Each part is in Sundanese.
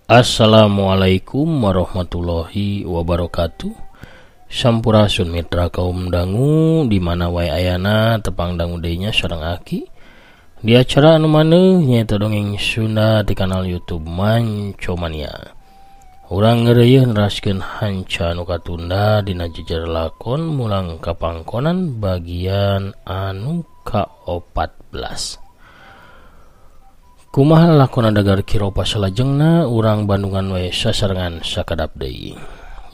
Assalamualaikum warahmatullahi wabarakatuh. Sampurasun mitra kaum dangu di mana wae ayana tepang dangu deui nya sareng Aki. Di acara anu maneuh nyaeta dongeng Sunda di kanal YouTube Mancomania. Urang ngeureuyeuh neraskeun hanca anu katunda dina jejer lakon mulang kapangkonan bagian anu ka-14. Kumaha lakon dagar kiropa salajengna urang Bandungan we sasarengan sakadap deui.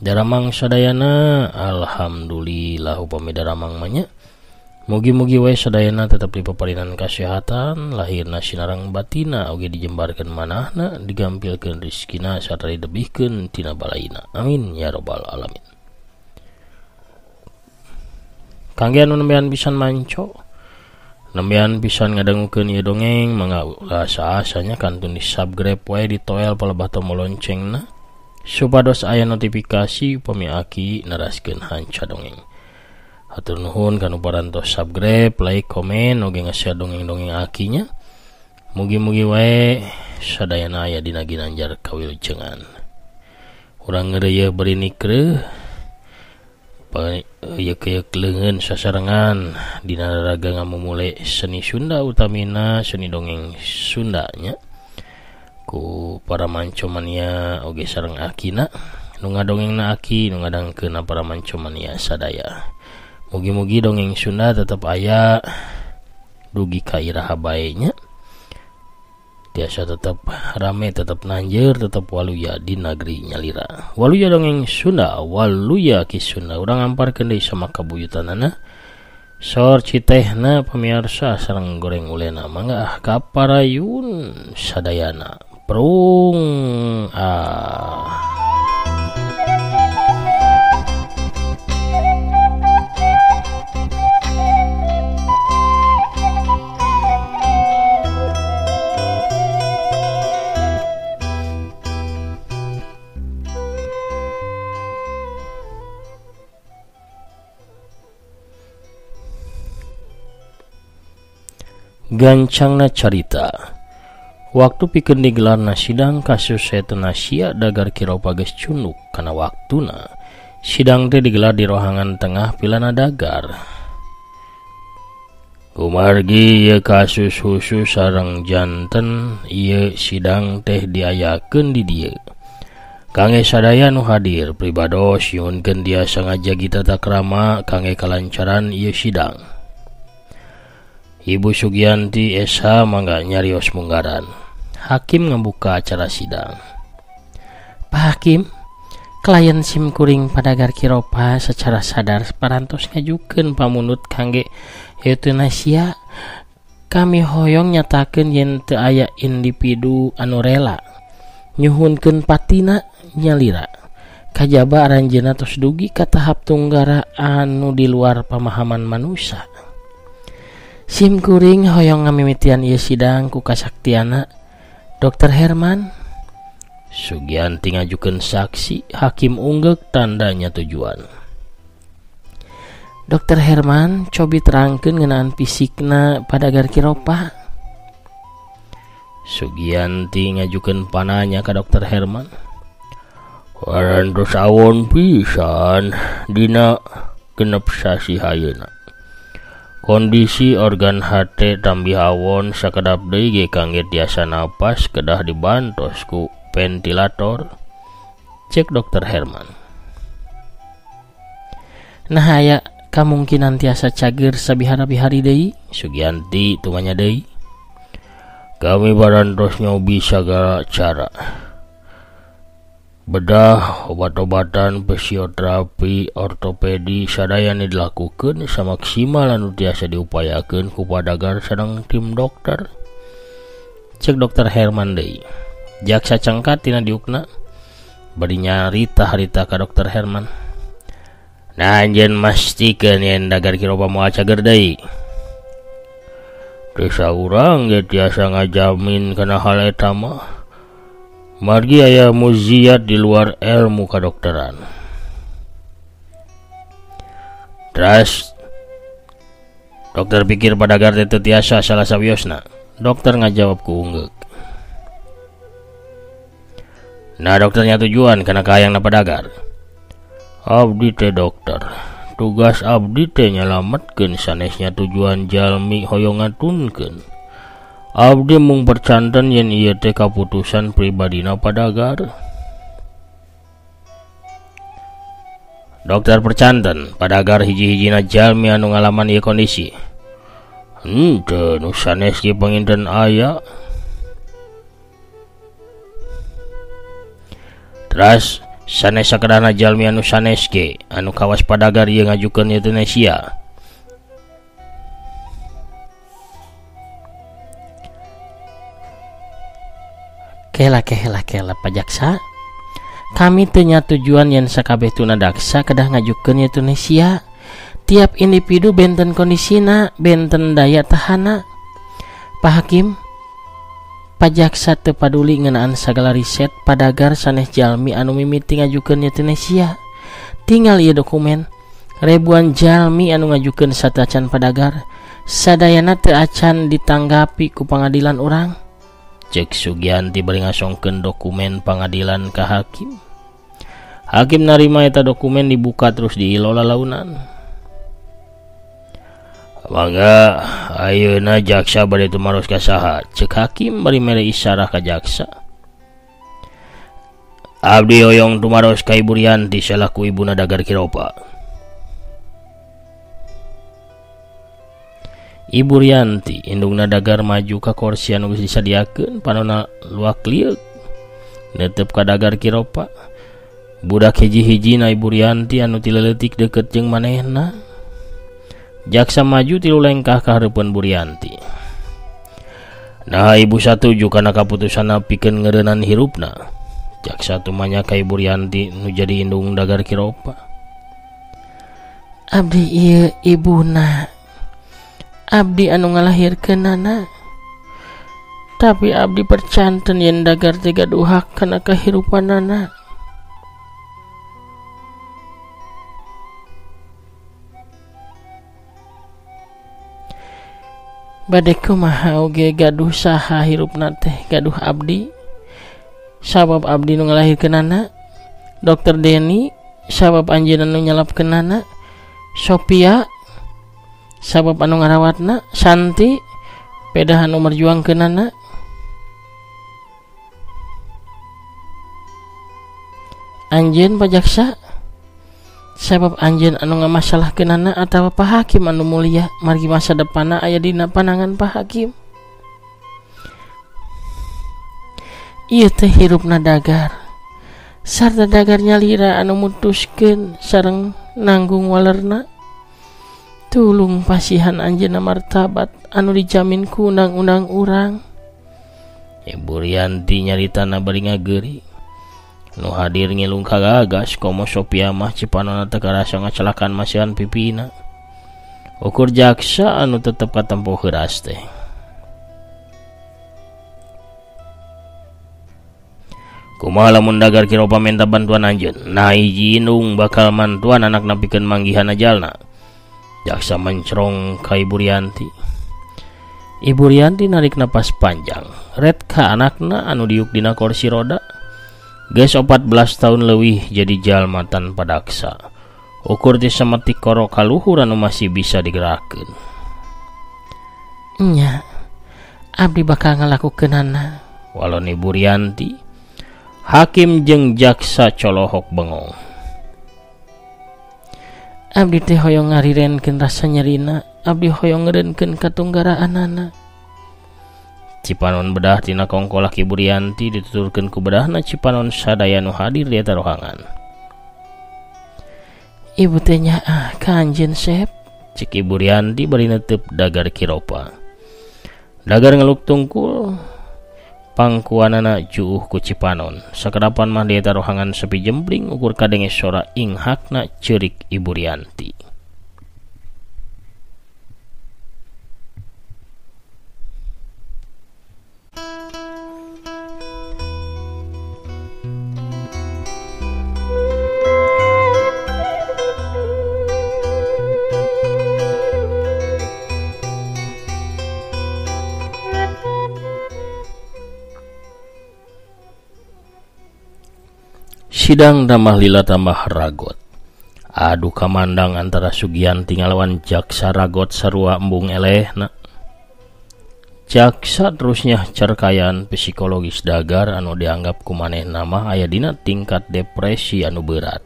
Daramang sadayana alhamdulillah upami daramang manya. Mugi-mugi we sadayana tetep dipaparinan kasehatan, lahirna sinareng batina oge dijembarkeun manahna, digampilkeun rezekina sarta didebihkeun tina balaina. Amin ya rabbal alamin. Kangge anu nembean pisan manco, nembean pisan ngadangukeun ieu dongeng mangga asa-asanya kantun di subscribe wae di toel palebah tombol loncengna supados aya notifikasi upami Aki naraskeun hanca dongeng. Hatur nuhun kanu parantos subscribe, like, komen, oge nge-share dongeng-dongeng Aki nya. Mugi-mugi wae sadayana aya dina ginanjar kawilujengan. Urang ngeureuyeuh beri nikreuh yeuk leungeun sasarengan dina raga ngamumule seni Sunda utamina seni dongeng Sunda nya ku para mancomania oge sareng Akina nu ngadongengna Aki nu ngadangkeun para mancomania sadaya. Mugi-mugi dongeng Sunda tetep aya dugi ka iraha bae nya. Tiasa tetap rame, tetap nanjeur, tetap waluya di negeri nyalira. Waluya dongeng Sunda, waluya ki Sunda. Urang amparkeun deui sama kabuyutanana. Sor citehna pamirsa sareng goreng ulena mangga kaparayun sadayana. Prung gancangna carita. Waktu pikeun digelarna sidang kasus euthanasia dagar kiropa geus cunduk kana waktuna. Sidang teh digelar di rohangan tengah pilana dagar. Kumargi ieu kasus khusus sareng janten ieu sidang teh diayakeun di dieu. Kangge sadaya nu hadir pribados nyuhunkeun dia sangaja gita takrama kangge kalancaran ieu sidang. Ibu Sugianti SH mangga nyarios munggaran. Hakim ngebuka acara sidang. Pak Hakim, klien sim kuring padagar kiropa secara sadar parantos ngajukeun pamunut kangge euthanasia. Kami hoyong nyatakeun yen teu aya individu anu rela nyuhunkeun patina nyalira. Kajaba aranjeunna tos dugi ka tahap tunggara anu di luar pamahaman manusia. Sim kuring hoyong ngamimitian ieu sidang ku kasaktiana Dr. Herman. Sugianti ngajukeun saksi, hakim unggek tandanya tujuan. Dr. Herman cobi terangkeun ngeunaan fisikna padagar kiropa. Sugianti ngajukeun pananya ka Dr. Herman. Warantos awon pisan dina genep sasi hayeuna. Kondisi organ hate tambih awon sakedap deui ge kangge tiasa napas kedah dibantos ku ventilator. Cek Dr. Herman. Nah aya kamungkinan tiasa cager sabihara-bihari deui. Sugianti tumanya deui. Kami barantos nyobi sagala cara. Bedah, obat-obatan, fisioterapi, ortopedi sadaya dilakukeun samaksimal anu tiasa diupayakeun ku padagar sareng tim dokter. Cek Dr. Herman deui. Jaksa cangkat tina diukna bari nyarita harita ka Dr. Herman. Nah anjeun mastikeun yen dagar kiropa moal cager deui. Teu saurang ge tiasa ngajamin kana hal eta mah. Margi aya muziat di luar ilmu kadokteran. Terus dokter pikir padagar teh tiasa salah sawiosna. Dokter ngajawab ku unggek. Nah dokternya tujuan karena kayang na padagar. Abdi teh dokter. Tugas abdi teh nyalametkeun sanesnya tujuan jalmi hoyong ngatunkeun. Abdi mung percanten yen ieu teh kaputusan pribadina padagar. Dokter percanten padagar hiji-hijina jalmi anu ngalaman ieu kondisi. Henteu nu sanes ge panginten aya. Teras sanes sakedana jalmi anu sanes ge anu kawas padagar ieu ngajukeun euthanasia. Kela Pak Jaksa. Kami teu nya tujuan yen sakabeh tunadaksa kedah ngajukeun euthanasia. Tiap individu benten kondisina, benten daya tahana. Pak Hakim, Pak Jaksa teu paduli ngeunaan sagala riset padagar sanes jalmi anu mimiti ngajukeun euthanasia. Tinggal ieu dokumen. Ribuan jalmi anu ngajukeun satacan padagar, sadayana teu acan ditanggapi ku pangadilan urang. Cek Sugianti bari ngasongkeun dokumen pangadilan ka hakim. Hakim narima eta dokumen dibuka terus diilola launan. Mangga ayeuna jaksa bade tumaros ka saha? Cek hakim bari mere isyarah ka jaksa. Abdi hoyong tumaros ka Ibu Rianti selaku ibuna Dagar Kiropa. Ibu Rianti indungna Dagar maju ka kursi anu geus disadiakeun panonna luak lieu netep ka Dagar Kiropa. Budak hiji-hijina Ibu Rianti anu tileutik deukeut jeung manehna. Jaksa maju tilu lengkah ka hareupeun Bu Rianti. Nah ibu satuju kana kaputusanna pikeun ngeureunnan hirupna. Jaksa tumanya ka Ibu Rianti nu jadi indung Dagar Kiropa. Abdi ieu ibuna. Abdi anu ngalahirkeunana. Tapi abdi percanten yen Dagar teh gaduhak kana kahirupanana. Bade kumaha oge gaduh saha hirupna teh gaduh abdi. Sabab abdi nu ngalahirkeunana. Dokter Deni sabab anjeunna nu nyalapkeunana. Sophia sabab anu ngarawatna. Santi pedah anu merjuangkeunana. Anjeun Pak Jaksa sabab anjeun anu ngamasalahkeunana atawa Pak Hakim anu mulia margi masa depanna aya dina panangan Pak Hakim. Ieu teh hirupna Dagar sarta Dagar nyalira anu mutuskeun sareng nanggung walerna. Tulung pasihan anjeunna martabat anu dijamin ku undang-undang urang. Ibu Rianti nyaritana bari ngageuri. Nu hadir ngilung kagagas komo Sophia mah cipanonna teu karasa ngacelakan masihan pipina. Ukur jaksa anu tetep katempo heuras teh. Kumaha lamun Dagar Kiropa minta bantuan anjeun? Nah hiji indung bakal mantuan anakna pikeun manggihan ajalna. Jaksa mencrong ka Ibu Rianti. Ibu Rianti narik napas panjang. Red ka anakna anu diuk dina kursi roda. Geus 14 tahun leuwih jadi jalma tanpa daksa. Ukur teh sametik koro kaluhur anu masih bisa digerakkeun. Nya, abdi bakal ngalakukeunana. Walon Ibu Rianti, hakim jeung jaksa colohok bengong. Abdi teh hoyong ngarirenkeun rasa nyerina. Abdi hoyong ngeureunkeun katunggaraanana. Cipanon bedah tina kongkolak Ibu Rianti dituturkeun ku bedahna cipanon sadaya nu hadir di eta rohangan. Ibu teh nyaah ka anjeun Sep, cik Ibu Rianti bari netep Dagar Kiropa. Dagar ngeluk tungkul pangkuanana juuh ku cipanon. Sakerapan mah di eta rohangan sepi jembling ukur kadenge sora inghakna ceurik Ibu Rianti. Sidang tambah lila tambah ragot. Adu kamandang antara Sugianti ngalawan jaksa ragot sarua embung elehna. Jaksa terusnya cerkayan psikologis Dagar anu dianggap kumaneh nama aya dina tingkat depresi anu berat.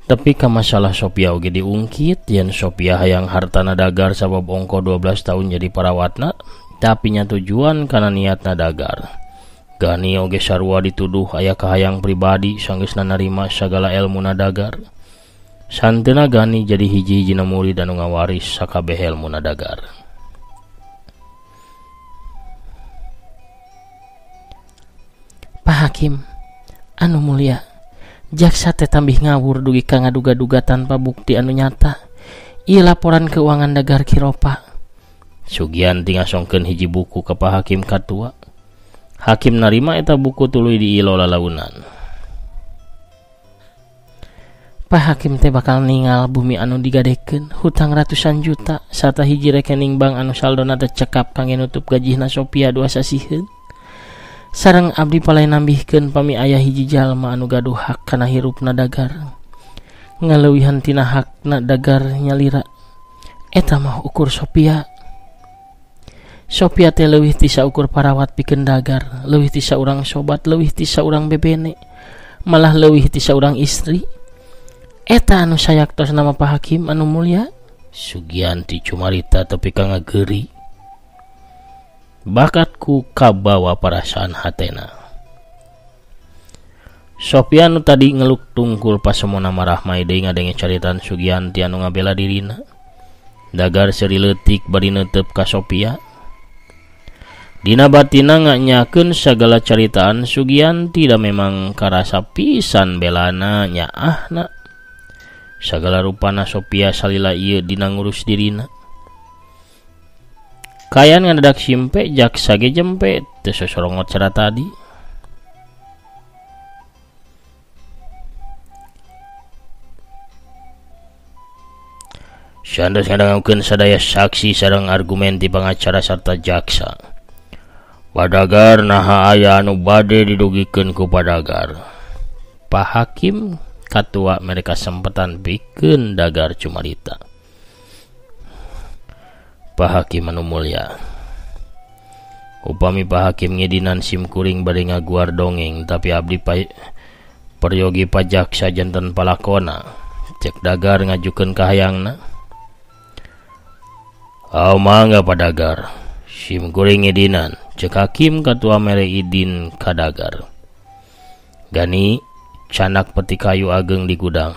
Tapi ka masalah Sophia oge diungkit yen Sophia hayang hartana Dagar sabab ongko 12 tahun jadi perawatna, tapi nya tujuan kana niatna Dagar. Gani oge sarua dituduh aya kahayang pribadi sanggeusna narima sagala elmuna Dagar. Santeuna Gani jadi hiji-hijina murid anu ngawaris sakabeh elmuna Dagar. Pak Hakim, anu mulia, jaksa teh tambih ngawur dugi ka ngaduga-duga tanpa bukti anu nyata. Ieu laporan keuangan Dagar Kiropa. Sugianti ngasongkeun hiji buku ka Pak Hakim katua. Hakim narima eta buku tuluy di ilo lalaunan. Pak Hakim teh bakal ningal bumi anu digadekeun hutang ratusan juta sarta hiji rekening bank anu saldona teh cekap kangge nutup gajihna Sophia 2 sasieun. Sareng abdi palai nambihkeun pami aya hiji jalma anu gaduh hak kana hirupna Dagar. Ngaleuwihan tina hakna Dagar nyalira. Eta mah ukur Sophia. Sophia teh leuwih ti saukur parawat pikeun Dagar, leuwih ti saurang sobat, leuwih ti saurang bebene, malah leuwih ti saurang istri. Eta anu sayaktos nama Pak Hakim anu mulia. Sugianti cumarita tapi ka ngageuri. Bakatku kabawa perasaan hatena. Sophia anu tadi ngeluk tungkul pas semona marah mai deui ngadenge caritan Sugianti anu ngabela dirina. Dagar seri leutik bari neuteup ka Sophia. Dina batina nganyakeun sagala caritaan Sugianti da memang karasa pisan belana nyaahna. Sagala rupana Sophia salila ieu dina ngurus dirina. Kayan ngadadak simpe jaksa ge jempe teu sosorongot cara tadi. Sandos ngadangukeun sadaya saksi sareng argumen ti pangacara sarta jaksa. Padagar naha aya anu bade didugikeun ku Padagar. Pak Hakim katua mereka sempetan pikeun Dagar cumarita. Pak Hakim anu mulia, upami Pak Hakim ngedinan sim kuring bade ngaguar dongeng tapi abdi peryogi pajaksa janten palakona cek Dagar ngajukeun kahayangna. Mangga Padagar, sim kuring ngedinan cek Hakim katua mere idin ka Dagar. Gani canak peti kayu ageng di gudang.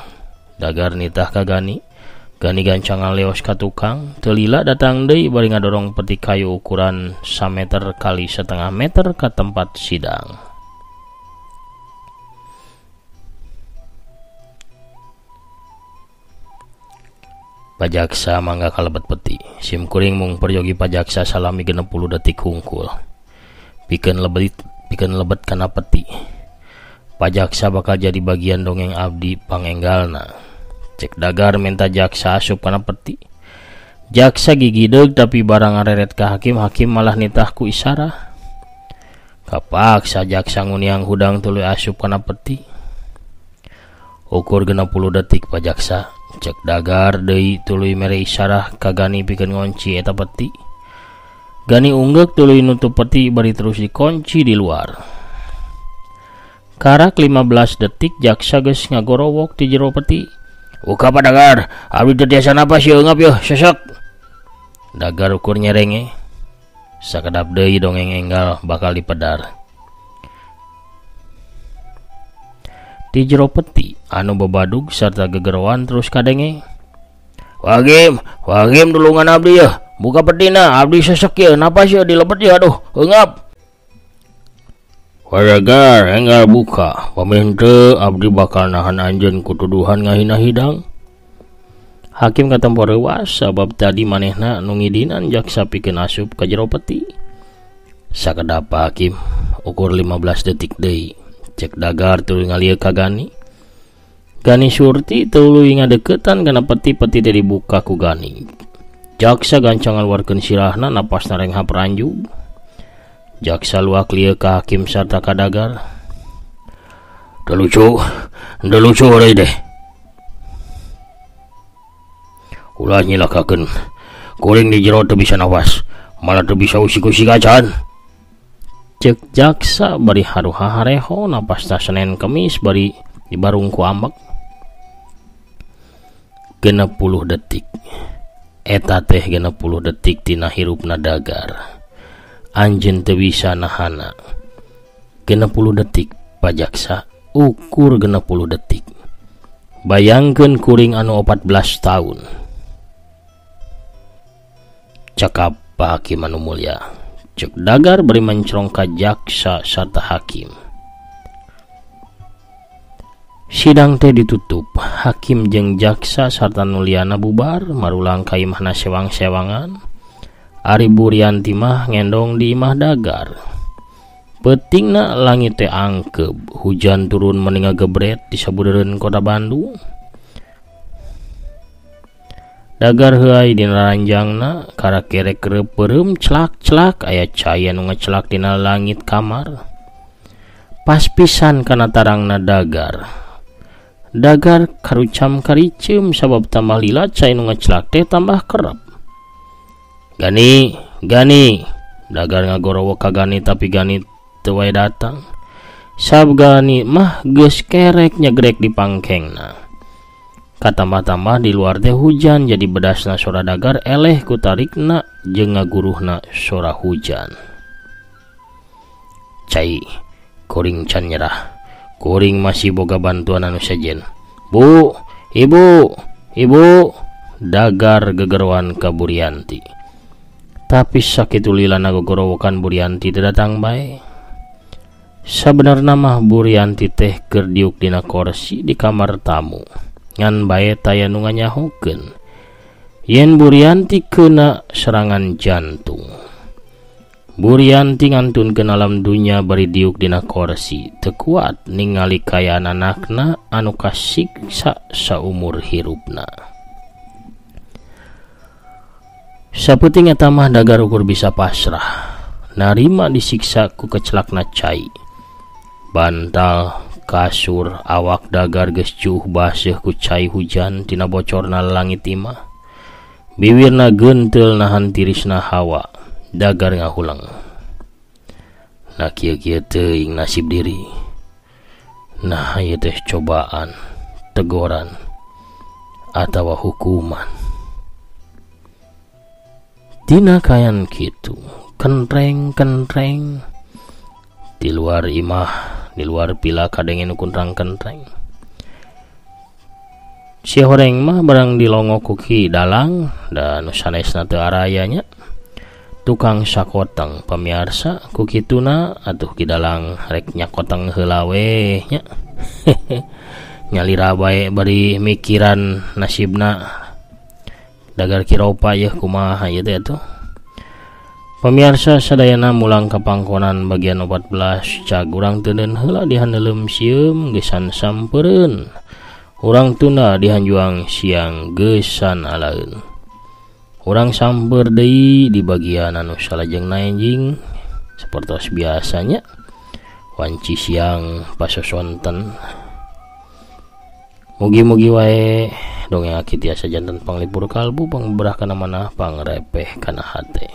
Dagar nitah ka Gani. Gani gancangan leos ka tukang. Telila datang deui bari ngadorong peti kayu ukuran 1 meter kali 1,5 meter ka tempat sidang. Pajaksa mangga kalebet peti. Sim kuring mung peryogi pajaksa salami 60 detik hungkul. Pikeun lebet kana peti. Pajaksa bakal jadi bagian dongeng abdi pangenggalna. Cek Dagar minta jaksa asup kana peti. Jaksa gigideug tapi barang ngareret ka Hakim, Hakim malah nitah ku isarah. Kapaksa jaksa nguniang hudang tuluy asup kana peti. Ukur 60 detik pajaksa. Cek Dagar deui tuluy mere isarah ka Gani pikeun ngunci eta peti. Gani unggek tuluy nutup peti bari terus dikunci di luar. Karak 15 detik jaksa geus ngagorowok di jero peti. Uka Padagar, abdi teu tiasa napas ieu eungap yeuh sesek. Dagar ukur nyerenge. Sakedap deui dongeng enggal bakal dipedar. Di jero peti anu babadug sarta gegerowan terus kadenge. Wagim dulungan abdi yeuh. Buka petina, abdi sesek yeuh, napas yeuh dilebet yeuh, aduh, eungap. Padagar enggal buka, paminteu abdi bakal nahan anjeun ku tuduhan ngahina hidang. Hakim katempo reuas sabab tadi manehna nu ngidinan jaksa pikeun asup ka jero peti. Sakedap Hakim ukur 15 detik deui. Cek Dagar tuluy ngalieu ka Gani. Gani surti tuluy ngadeuketan kana peti-peti teh dibuka ku Gani. Jaksa gancangan luarkeun sirahna napasna renghap ranjug. Jaksa luak lieu ka Hakim sarta ka Dagar. lucu euy deh. Ulah nyilakakeun. Kuring di jero teu bisa nawas, malah teu bisa usik-usik acan. Cek jaksa bari haruha hareho napasna Senin Kemis bari dibarung ku ambek. 60 detik. Eta teh 60 detik tina hirupna Dagar. Anjeun teu bisa nahana. 60 detik pajaksa ukur 60 detik. Bayangkeun kuring anu 14 tahun. Cakap Pak Hakim anu mulya. Cek Dagar beri mencrong ka jaksa sarta hakim. Sidang teh ditutup. Hakim jeung jaksa sarta nuliana bubar marulang ka imahna sewang-sewangan. Ari Buryanti mah ngendong di imah Dagar. Peutingna langit teh angkeb, hujan turun meninga gebret di sabudeureun kota Bandung. Dagar heuai dina ranjangna karakerek reupeurem celak-celak aya cahaya nu ngacelak dina langit kamar. Pas pisan kana tarangna Dagar. Dagar karucam karicem sabab tambah lila cahaya nu ngacelak teh tambah kerep. Gani. Dagar ngagorowo ka Gani tapi Gani teu wae datang. Sab Gani mah geus kerek nyegrek di pangkengna. Katambah-tambah di luar teh hujan jadi bedasna sora Dagar eleh ku tarikna jeung ngaguruhna sora hujan. Cai, kuring can nyerah. Kuring masih boga bantuan anu sejen. Bu, ibu. Dagar gegeruan ka Buryanti. Tapi sakitu lilana gogorowokan Buryanti teu datang bae. Sabenerna mah Buryanti teh keur diuk dina kursi di kamar tamu. Ngan bae taya nu nganyahokeun yen Buryanti kena serangan jantung. Buryanti ngantunkeun alam dunya bari diuk dina kursi teu kuat ningali kayaan anakna anu kasiksa saumur hirupna. Saputing eta mah Dagar ukur bisa pasrah narima disiksa ku kecelakna cai. Bantal, kasur, awak Dagar geus cuh baseuh ku cai hujan tina bocorna langit imah. Bibirna geunteul nahan tirisna hawa. Dagar ngahulang. Nah kieu-kieu teuing nasib diri. Nah ieu teh cobaan, teguran, atawa hukuman. Dina kayan kitu, kentreng di luar imah, di luar pila kadenge nu kuntrang-kentreng. Si horeng mah barang dilongok ku Ki Dalang dan sanesna teu arayanya. Tukang sakoteng pamiarsa ku kituna atuh Ki Dalang rek nyakoteng heula we nya. Nyalira bae bari mikiran nasibna Dagar Kiropa yeuh kumaha ieu teh atuh. Pemirsa sadayana mulang ka pangkonan bagian 14 cag urang teuneun heula dihandelem sieum geusan sampeureun. Urang tunda dihanjuang siang geusan alaeun. Urang sampeur deui di bagian anu salajengna enjing sapertos biasanya. Wanci siang pasosonten. Mugi-mugi wae dongeng aki tiasa janten panglipur kalbu pangberah kana manah pangrepeh kana hate.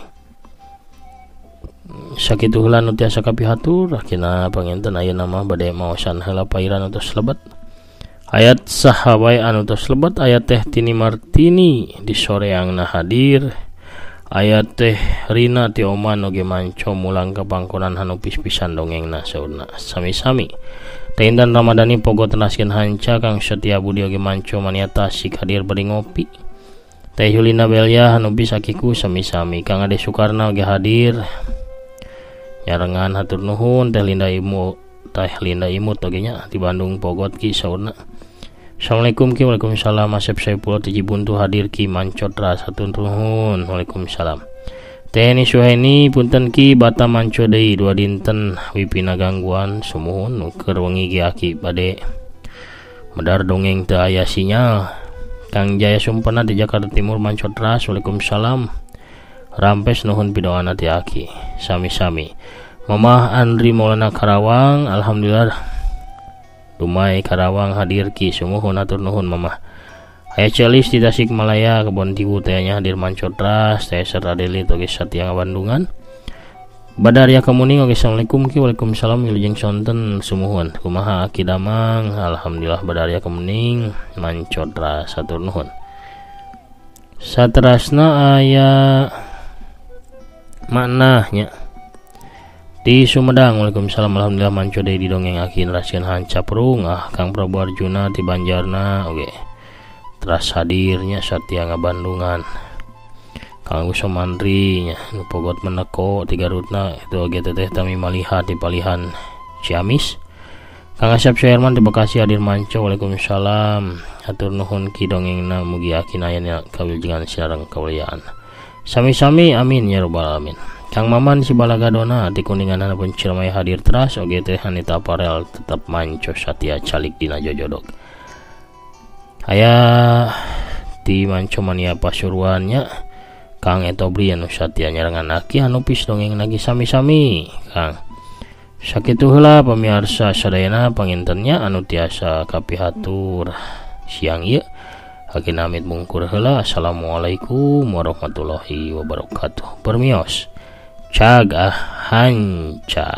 Sakitu heula nu tiasa kapihatur akina panginten ayeuna mah bade maosan heula pairan utus lebet. Ayat saha wae anu tos lebet ayat teh Tini Martini di soreangna hadir. Ayat teh Rina ti Oman oge manco mulang ka pangkonan hanu pis-pisan dongengna saurna sami-sami. Teh Intan Ramadhani pogo tenaskeun hanca Kang Setia Budi oge manco maniata sik hadir bari ngopi. Teh Yulina Belia hanu bisa kiku sami-sami. Kang Ade Sukarna oge hadir. Nyarengan hatur nuhun Teh Linda Imut oge nya di Bandung pogot ki saurna. Assalamualaikum Ki. Waalaikumsalam. Asep Saipul Tiji Buntu hadir Ki mancot rasa nuhun. Waalaikumsalam. Teni Suheni punten Ki bata manco deui 2 dinten wipina gangguan sumuhun keur wengi ge aki bade medar dongeng teu aya sinyal. Kang Jaya Sumpena di Jakarta Timur mancot ras. Waalaikumsalam. Rampes nuhun pidoana ti aki sami-sami. Mamah Andri Maulana Karawang alhamdulillah Dumai Karawang hadir ki sumuhun atur nuhun mamah. Aya Celis di Tasikmalaya Kebon Tiwu tayanya hadir Mancotras taya serta Deli toge Satya Bandungan. Badaria Kemuning oge assalamualaikum ki waalaikumsalam wilujeng sonten sumuhun kumaha aki damang alhamdulillah Badaria Kemuning Mancotras atur nuhun. Saterasna aya maknanya di Sumedang waalaikumsalam alhamdulillah manco deui di dongeng aki neraskeun hancaprung Kang Prabu Arjuna di Banjarna oge teras hadirnya Satya Bandungan. Kang Usomandri nya nu pogot meneko tiga rutna itu oge teteh tami malihat di Palihan Ciamis. Kang Asep Syerman di Bekasi hadir manco waalaikumsalam atur nuhun ki dongengna mugi akinayana kawilujengan sareng kamulyaan sami-sami amin ya rabbal alamin. Kang Maman si Balagadona di Kuningan pun Ciremay hadir teras oge teh Hanita Parel tetap manco Satya calik dina jojodog. Aya di manco mania Pasuruannya Kang Etobri anu Satya nyarangan aki anu pis dongeng lagi sami-sami Kang. Sakitu heula pamirsa sadayana pangintennya anu tiasa kapihatur siang ieu. Hakin amit mungkur heula. Assalamualaikum warahmatullahi wabarakatuh. Permios Cag hanca.